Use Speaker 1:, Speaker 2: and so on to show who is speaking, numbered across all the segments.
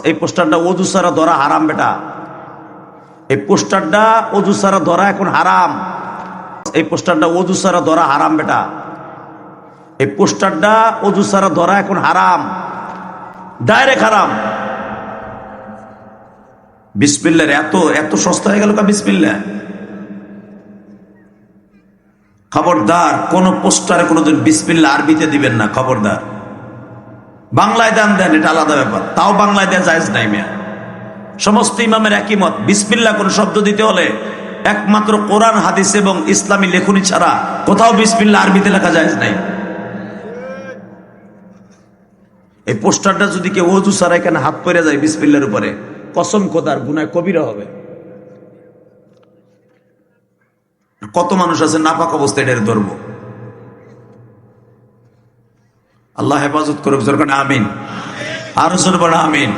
Speaker 1: এই পোস্টারটা ওযু ছাড়া ধরা হারাম বেটা, এই পোস্টারটা ওযু ছাড়া ধরা এখন হারাম, এই পোস্টারটা ওযু ছাড়া ধরা হারাম বেটা, এই পোস্টারটা ওযু ছাড়া ধরা এখন হারাম, ডাইরেক্ট হারাম। বিসমিল্লাহ এত এত সস্তা হয়ে গেল কা বিসমিল্লাহ। খবরদার কোন পোস্টারে কোনদিন বিসমিল্লাহ আরবিতে দিবেন না, খবরদার। বাংলায় দেন এটা আলাদা ব্যাপার, তাও বাংলায় দেওয়া জায়েজ নাই মিয়া। সমস্ত ইমামের একই মত, বিসমিল্লাহ কোন শব্দ দিতে হলে একমাত্র কোরআন হাদিস এবং ইসলামী লেখনী ছাড়া কোথাও বিসমিল্লাহ আরবিতে লেখা জায়েজ নাই। এই পোস্টারটা যদি কেউ ওযু ছাড়া এখানে হাত পড়ে যায় বিসমিল্লাহর উপরে, কসম খোদার গুনাহ কবিরা হবে। কত মানুষ আছে নাপাক অবস্থায় এটা ধরবো। আল্লাহ হেফাজত করুক, জোরে আমিন। আরো জোরে বলেন আমিন।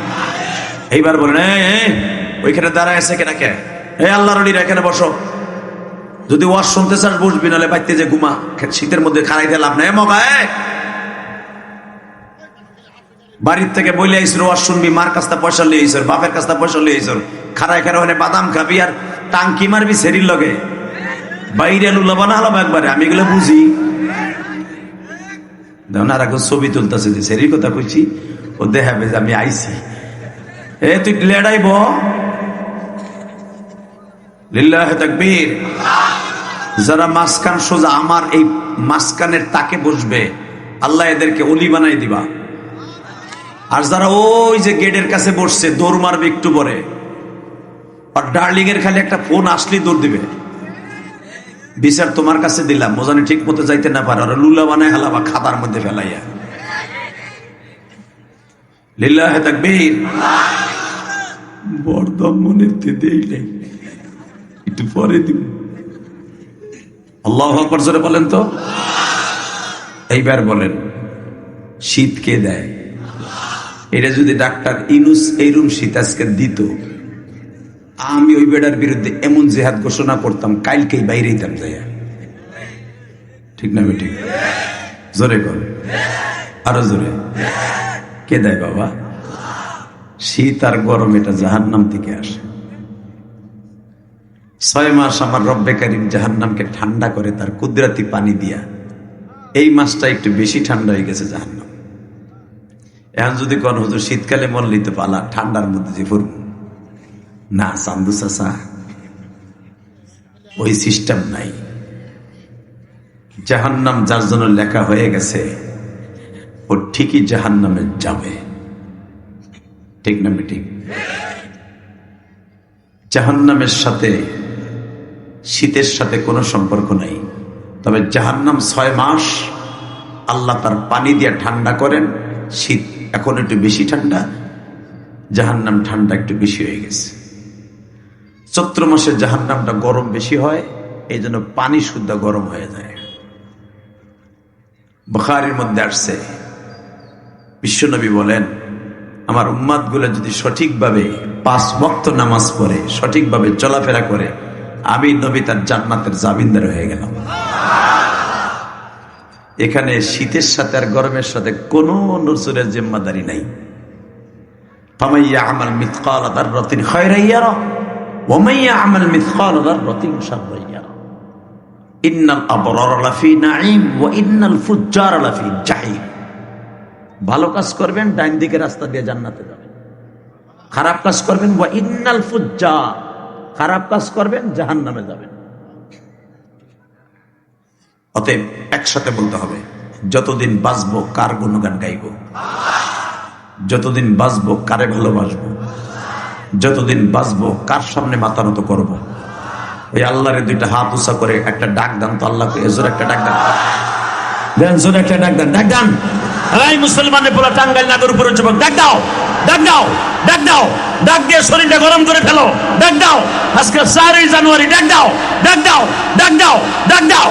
Speaker 1: এইবার বলেন ওইখানে দাঁড়ায় আছে কেন কে? আল্লাহর ওলিরা এখানে বসো, যদি ওয়াজ শুনতে চাস বসবি, নাহলে বাইতে যে ঘুমা, শীতের মধ্যে খাড়াই দিলাম না। মগা বাড়ির থেকে বলে আইসর ওয়াজ শুনবি, মার কাছটা পয়সা লিয়ে আইসর, বাপের কাছটা পয়সা লিয়ে আইসর, খাড়ায় খাড়া ওখানে বাদাম খাবি আর টাঙ্কি মারবি সেরির লগে, বাইরে লুলাবা না হলাম একবারে। আমি এগুলো বুঝি, আর এখন ছবি তুলতেছে যে সেরির কথা কইছি, ও দেখাবে যে আমি আইছি। তুই লেড়াইব, লিল্লাহে তাকবীর। যারা মাঝখান সোজা আমার এই মাঝখানের তাকে বসবে, আল্লাহ এদেরকে অলি বানাই দিবা। আর যারা ওই যে গেটের কাছে বসছে, দৌড় মারবে একটু পরে, আর ডার্লিং এর খালি একটা ফোন আসলেই দৌড় দিবে। বিচার তোমার কাছে দিলাম, মোজানি ঠিক মতো যাইতে না পারে, আর লুলা বানায় হালাবা খাতার মধ্যে ফেলাইয়া। লিল্লাহে তাকবীর। বরদম মনে দেই নাই, একটু পরে দিব। আল্লাহু আকবার জোরে বলেন তো। এইবার বলেন শীত কে দেয়? এটা যদি ডাক্তার ইনুস এইরুম শীত আজকে দিত, আমি ওই বেড়ার বিরুদ্ধে এমন জিহাদ ঘোষণা করতাম, কালকেই বাইরে যেতাম যাইয়া। ঠিক না বেঠিক? জোরে কর, আরো জোরে। কে দেয় বাবা? শীত আর গরম এটা জাহান্নাম থেকে আসে। 6 মাস আমার রব্বে কারীম জাহান্নামকে ঠান্ডা করে তার কুদরতি পানি দিয়া। এই মাসটা একটু বেশি ঠান্ডা হয়ে গেছে জাহান্নাম। এখন যদি কোন হুজুর শীতকালে মরলি তো পালা, ঠান্ডার মধ্যে যে ফুরব না, চান্দু চাচা ওই সিস্টেম নাই। জাহান্নাম যার জন্য লেখা হয়ে গেছে, ও ঠিকই জাহান্নামে যাবে। ঠিক না ঠিক? জাহান্নামের সাথে শীতের সাথে কোনো সম্পর্ক নাই। তবে জাহান্নাম 6 মাস আল্লাহ তার পানি দিয়ে ঠান্ডা করেন। শীত এখন একটু বেশি ঠান্ডা, জাহান্নাম ঠান্ডা একটু বেশি হয়ে গেছে। চৈত্র মাসে জাহান্নামটা গরম বেশি হয়, এই জন্য পানি শুদ্ধ গরম হয়ে যায়। বুখারীর মধ্যে আসছে, বিশ্বনবী বলেন, আমার উম্মাত গুলো যদি সঠিকভাবে 5 ওয়াক্ত নামাজ পড়ে, সঠিকভাবে চলাফেরা করে, আমি নবী তার জান্নাতের জামিনদার হয়ে গেলাম। এখানে শীতের সাথে আর গরমের সাথে কোনো নসুলের জিম্মাদারি নাই। ফামান ইয়া'মাল মিথকালা যাররাতিন খায়রান ইয়ারা ওয়া মান ইয়া'মাল মিথকালা যাররাতিন শাররান ইয়ারা। ইন্নাল আবরারা লাফি নাঈম ওয়া ইন্নাল ফুজ্জারা লাফি জাহিম। ভালো কাজ করবেন, ডাইন দিকে রাস্তা দিয়ে জান্নাতে যাবেন। খারাপ কাজ করবেন, ওয়া ইন্নাল ফুজ্জার, খারাপ কাজ করবেন, জাহান্নামে যাবেন। অতএব একসাথে বলতে হবে, যতদিন বাঁচবো কার গুণগান গাইব, যতদিন বাঁচবো কারে ভালোবাসবো, যতদিন বাঁচবো কার সামনে মাথা নত করবো। ওই আল্লাহরে 2টা হাত উঁচা করে একটা ডাক দান তো আল্লাহকে, এজোর একটা ডাক দান দেন, জোরে একটা ডাক দান, ডাক দান। এই মুসলমানের পোলা টাঙ্গাইল নাগর উপরে যুবক, ডাক দাও, ডাক দাও, ডাক দাও, ডাক দিয়ে শরীরটা গরম করে ফেলো, ডাক দাও। আজকে 4 জানুয়ারি, ডাক দাও, ডাক দাও, ডাক দাও, ডাক দাও।